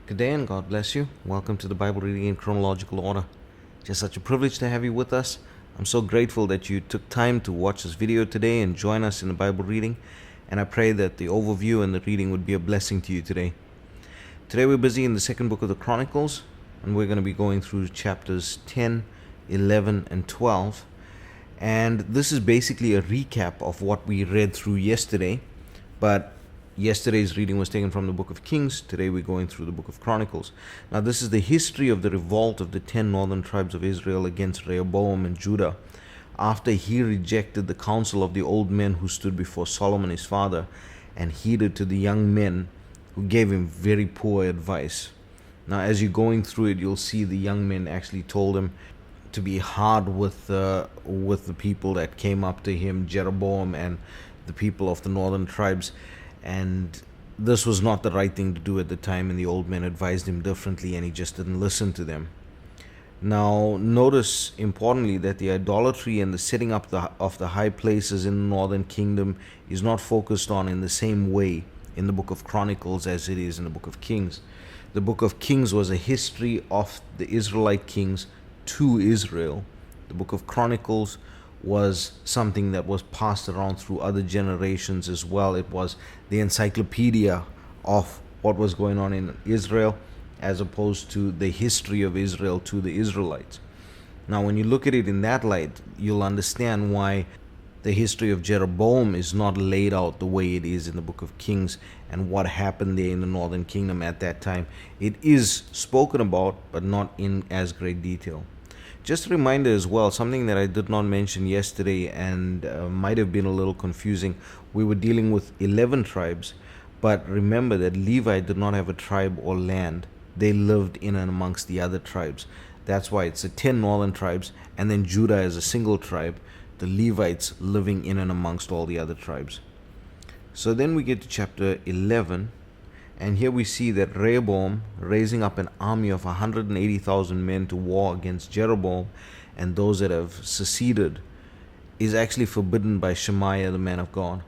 Good day and God bless you. Welcome to the Bible reading in chronological order. Just such a privilege to have you with us. I'm so grateful that you took time to watch this video today and join us in the Bible reading. And I pray that the overview and the reading would be a blessing to you today. Today we're busy in the second book of the Chronicles, and we're going to be going through chapters 10, 11, and 12. And this is basically a recap of what we read through yesterday, but yesterday's reading was taken from the book of Kings. Today we're going through the book of Chronicles. Now this is the history of the revolt of the 10 northern tribes of Israel against Rehoboam and Judah after he rejected the counsel of the old men who stood before Solomon his father and heeded to the young men who gave him very poor advice. Now as you're going through it, you'll see the young men actually told him to be hard with the people that came up to him, Jeroboam and the people of the northern tribes. And this was not the right thing to do at the time, and the old men advised him differently, and he just didn't listen to them. Now, notice importantly that the idolatry and the setting up of the high places in the northern kingdom is not focused on in the same way in the book of Chronicles as it is in the book of Kings. The book of Kings was a history of the Israelite kings to Israel. The book of Chronicles was something that was passed around through other generations as well. It was the encyclopedia of what was going on in Israel as opposed to the history of Israel to the Israelites. Now when you look at it in that light, you'll understand why the history of Jeroboam is not laid out the way it is in the book of Kings and what happened there in the northern kingdom at that time. It is spoken about, but not in as great detail. Just a reminder as well, something that I did not mention yesterday and might have been a little confusing. We were dealing with 11 tribes, but remember that Levi did not have a tribe or land. They lived in and amongst the other tribes. That's why it's the 10 northern tribes, and then Judah as a single tribe, the Levites living in and amongst all the other tribes. So then we get to chapter 11, and here we see that Rehoboam, raising up an army of 180,000 men to war against Jeroboam and those that have seceded, is actually forbidden by Shemaiah, the man of God.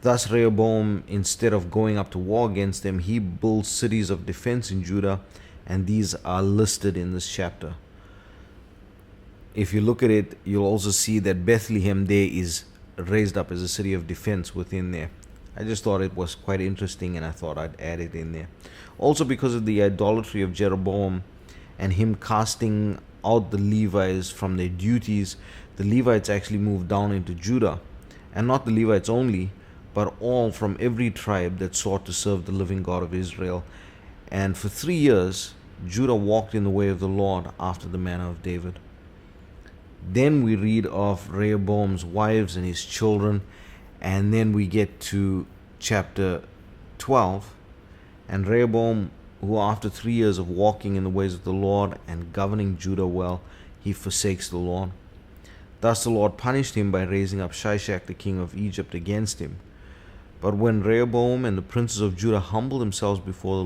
Thus Rehoboam, instead of going up to war against them, he builds cities of defense in Judah, and these are listed in this chapter. If you look at it, you'll also see that Bethlehem there is raised up as a city of defense within there. I just thought it was quite interesting, and I thought I'd add it in there. Also because of the idolatry of Jeroboam and him casting out the Levites from their duties, the Levites actually moved down into Judah. And not the Levites only, but all from every tribe that sought to serve the living God of Israel. And for 3 years, Judah walked in the way of the Lord after the manner of David. Then we read of Rehoboam's wives and his children, and then we get to chapter 12, and Rehoboam, who after 3 years of walking in the ways of the Lord and governing Judah well, he forsakes the Lord. Thus the Lord punished him by raising up Shishak the king of Egypt against him. But when Rehoboam and the princes of Judah humbled themselves before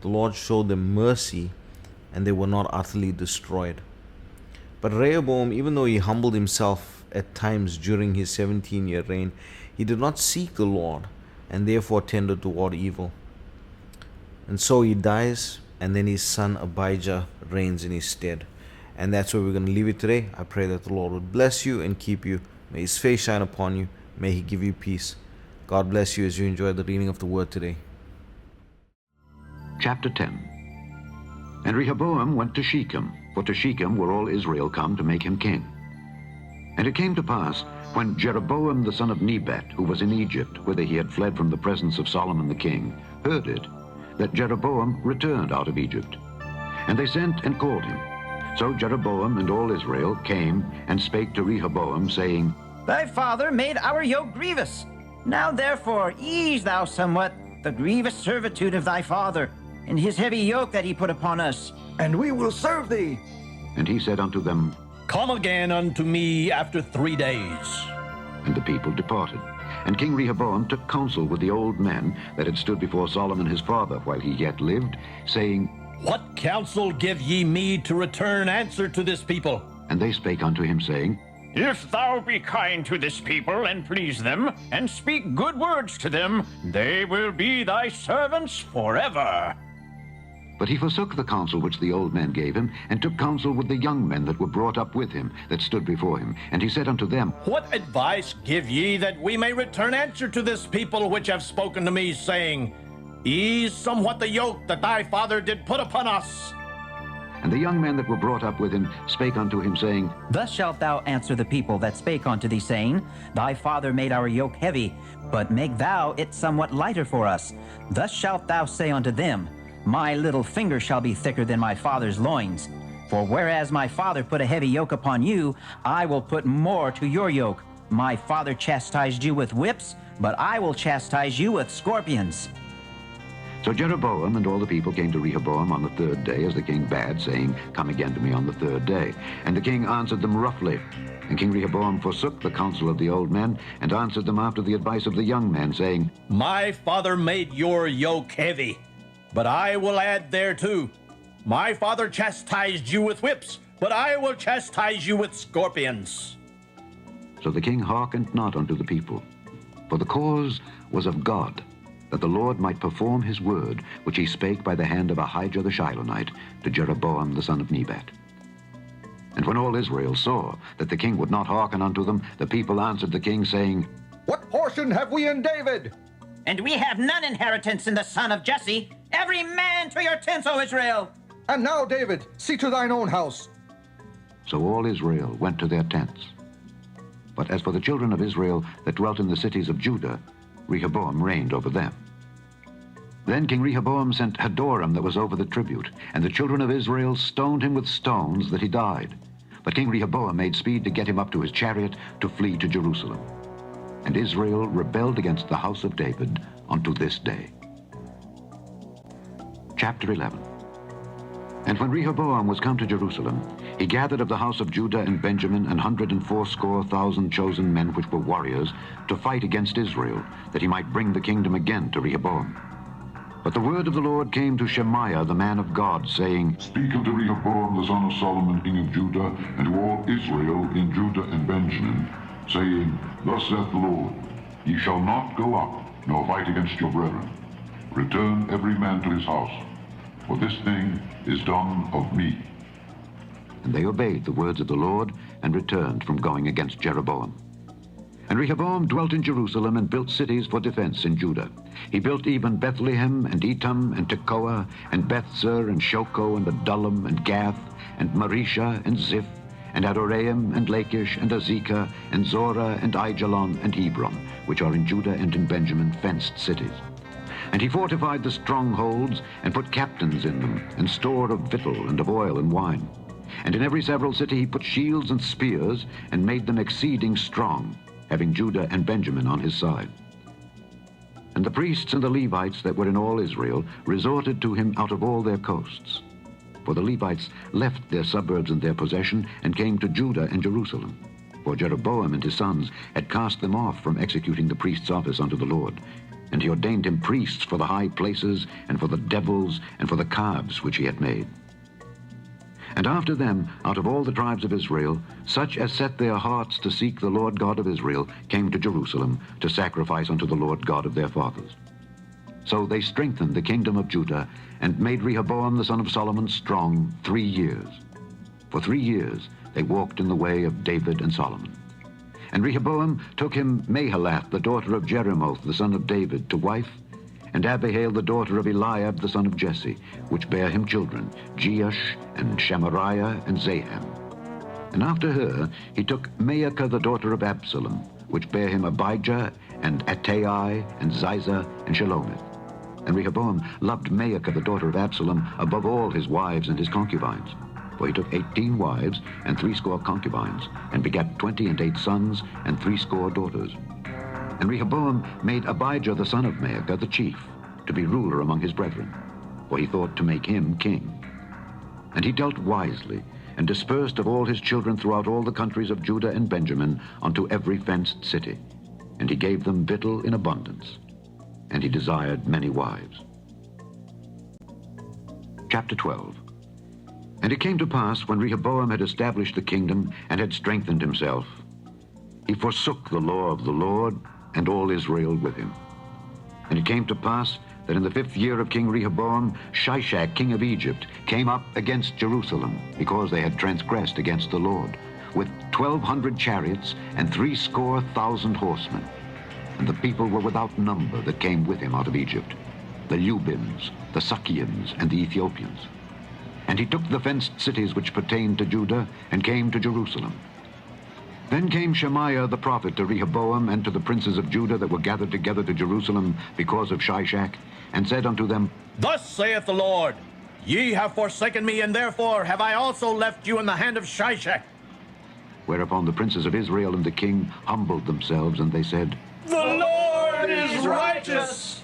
the Lord showed them mercy, and they were not utterly destroyed. But Rehoboam, even though he humbled himself at times during his 17-year reign, he did not seek the Lord, and therefore tended toward evil. And so he dies, and then his son Abijah reigns in his stead. And that's where we're going to leave it today. I pray that the Lord would bless you and keep you. May his face shine upon you. May he give you peace. God bless you as you enjoy the reading of the word today. Chapter 10. And Rehoboam went to Shechem, for to Shechem were all Israel come to make him king. And it came to pass, when Jeroboam the son of Nebat, who was in Egypt, whither he had fled from the presence of Solomon the king, heard it, that Jeroboam returned out of Egypt. And they sent and called him. So Jeroboam and all Israel came and spake to Rehoboam, saying, Thy father made our yoke grievous. Now therefore ease thou somewhat the grievous servitude of thy father, and his heavy yoke that he put upon us. And we will serve thee. And he said unto them, Come again unto me after 3 days. And the people departed. And King Rehoboam took counsel with the old men that had stood before Solomon his father while he yet lived, saying, What counsel give ye me to return answer to this people? And they spake unto him, saying, If thou be kind to this people, and please them, and speak good words to them, they will be thy servants forever. But he forsook the counsel which the old men gave him, and took counsel with the young men that were brought up with him, that stood before him. And he said unto them, What advice give ye that we may return answer to this people which have spoken to me, saying, Ease somewhat the yoke that thy father did put upon us? And the young men that were brought up with him spake unto him, saying, Thus shalt thou answer the people that spake unto thee, saying, Thy father made our yoke heavy, but make thou it somewhat lighter for us. Thus shalt thou say unto them, My little finger shall be thicker than my father's loins. For whereas my father put a heavy yoke upon you, I will put more to your yoke. My father chastised you with whips, but I will chastise you with scorpions. So Jeroboam and all the people came to Rehoboam on the third day, as the king bade, saying, Come again to me on the third day. And the king answered them roughly. And King Rehoboam forsook the counsel of the old men, and answered them after the advice of the young men, saying, My father made your yoke heavy, but I will add thereto. My father chastised you with whips, but I will chastise you with scorpions. So the king hearkened not unto the people, for the cause was of God, that the Lord might perform his word, which he spake by the hand of Ahijah the Shilonite to Jeroboam the son of Nebat. And when all Israel saw that the king would not hearken unto them, the people answered the king, saying, What portion have we in David? And we have none inheritance in the son of Jesse. Every man to your tents, O Israel. And now, David, see to thine own house. So all Israel went to their tents. But as for the children of Israel that dwelt in the cities of Judah, Rehoboam reigned over them. Then King Rehoboam sent Hadoram that was over the tribute, and the children of Israel stoned him with stones that he died. But King Rehoboam made speed to get him up to his chariot to flee to Jerusalem. And Israel rebelled against the house of David unto this day. Chapter 11. And when Rehoboam was come to Jerusalem, he gathered of the house of Judah and Benjamin 180,000 chosen men which were warriors, to fight against Israel, that he might bring the kingdom again to Rehoboam. But the word of the Lord came to Shemaiah the man of God, saying, Speak unto Rehoboam the son of Solomon king of Judah, and to all Israel in Judah and Benjamin, saying, Thus saith the Lord, Ye shall not go up, nor fight against your brethren. Return every man to his house, for this thing is done of me. And they obeyed the words of the Lord, and returned from going against Jeroboam. And Rehoboam dwelt in Jerusalem, and built cities for defense in Judah. He built even Bethlehem, and Etam, and Tekoa, and Bethzur, and Shoko, and Adullam, and Gath, and Marisha, and Ziph, and Adoraim, and Lachish, and Azekah, and Zorah, and Aijalon, and Hebron, which are in Judah and in Benjamin, fenced cities. And he fortified the strongholds, and put captains in them, and store of victual, and of oil, and wine. And in every several city he put shields and spears, and made them exceeding strong, having Judah and Benjamin on his side. And the priests and the Levites that were in all Israel resorted to him out of all their coasts. For the Levites left their suburbs and their possession, and came to Judah and Jerusalem. For Jeroboam and his sons had cast them off from executing the priest's office unto the Lord. And he ordained him priests for the high places, and for the devils, and for the calves which he had made. And after them, out of all the tribes of Israel, such as set their hearts to seek the Lord God of Israel, came to Jerusalem to sacrifice unto the Lord God of their fathers. So they strengthened the kingdom of Judah, and made Rehoboam the son of Solomon strong 3 years. For 3 years they walked in the way of David and Solomon. And Rehoboam took him Mahalath, the daughter of Jerimoth, the son of David, to wife, and Abihail, the daughter of Eliab, the son of Jesse, which bare him children, Jeush, and Shamariah, and Zaham. And after her he took Maacah, the daughter of Absalom, which bare him Abijah, and Attai, and Ziza, and Shelomith. And Rehoboam loved Maacah, the daughter of Absalom, above all his wives and his concubines. For he took 18 wives, and 80 concubines, and begat 28 sons, and 80 daughters. And Rehoboam made Abijah the son of Maacah the chief, to be ruler among his brethren, for he thought to make him king. And he dealt wisely, and dispersed of all his children throughout all the countries of Judah and Benjamin unto every fenced city. And he gave them victual in abundance. And he desired many wives. Chapter 12. And it came to pass, when Rehoboam had established the kingdom, and had strengthened himself, he forsook the law of the Lord, and all Israel with him. And it came to pass that in the 5th year of King Rehoboam, Shishak, king of Egypt, came up against Jerusalem, because they had transgressed against the Lord, with 1,200 chariots and 70,000 horsemen. And the people were without number that came with him out of Egypt, the Lubims, the Suckians, and the Ethiopians. And he took the fenced cities which pertained to Judah, and came to Jerusalem. Then came Shemaiah the prophet to Rehoboam and to the princes of Judah that were gathered together to Jerusalem because of Shishak, and said unto them, Thus saith the Lord, Ye have forsaken me, and therefore have I also left you in the hand of Shishak. Whereupon the princes of Israel and the king humbled themselves, and they said, The Lord is righteous.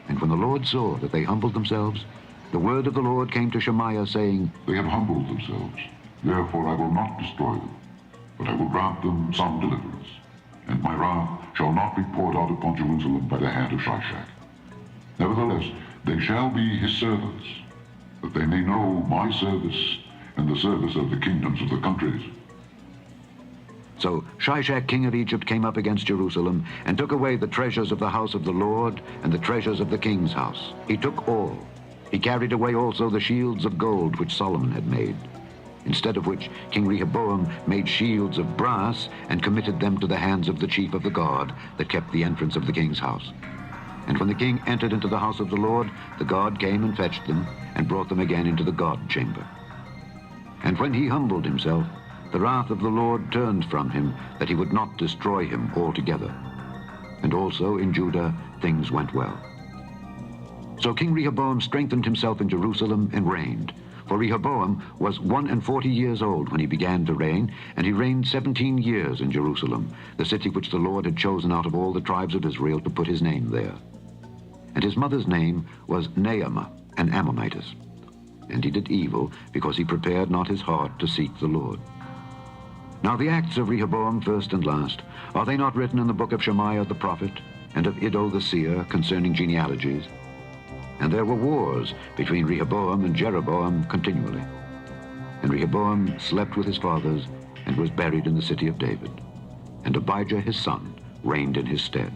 And when the Lord saw that they humbled themselves, the word of the Lord came to Shemaiah, saying, They have humbled themselves, therefore I will not destroy them, but I will grant them some deliverance, and my wrath shall not be poured out upon Jerusalem by the hand of Shishak. Nevertheless, they shall be his servants, that they may know my service and the service of the kingdoms of the countries. So Shishak king of Egypt came up against Jerusalem, and took away the treasures of the house of the Lord, and the treasures of the king's house. He took all. He carried away also the shields of gold which Solomon had made. Instead of which King Rehoboam made shields of brass, and committed them to the hands of the chief of the guard that kept the entrance of the king's house. And when the king entered into the house of the Lord, the guard came and fetched them, and brought them again into the guard chamber. And when he humbled himself, the wrath of the Lord turned from him, that he would not destroy him altogether. And also in Judah things went well. So King Rehoboam strengthened himself in Jerusalem and reigned. For Rehoboam was 41 years old when he began to reign, and he reigned 17 years in Jerusalem, the city which the Lord had chosen out of all the tribes of Israel to put his name there. And his mother's name was Naamah, an Ammonitess. And he did evil, because he prepared not his heart to seek the Lord. Now the acts of Rehoboam, first and last, are they not written in the book of Shemaiah the prophet, and of Iddo the seer, concerning genealogies? And there were wars between Rehoboam and Jeroboam continually. And Rehoboam slept with his fathers, and was buried in the city of David. And Abijah his son reigned in his stead.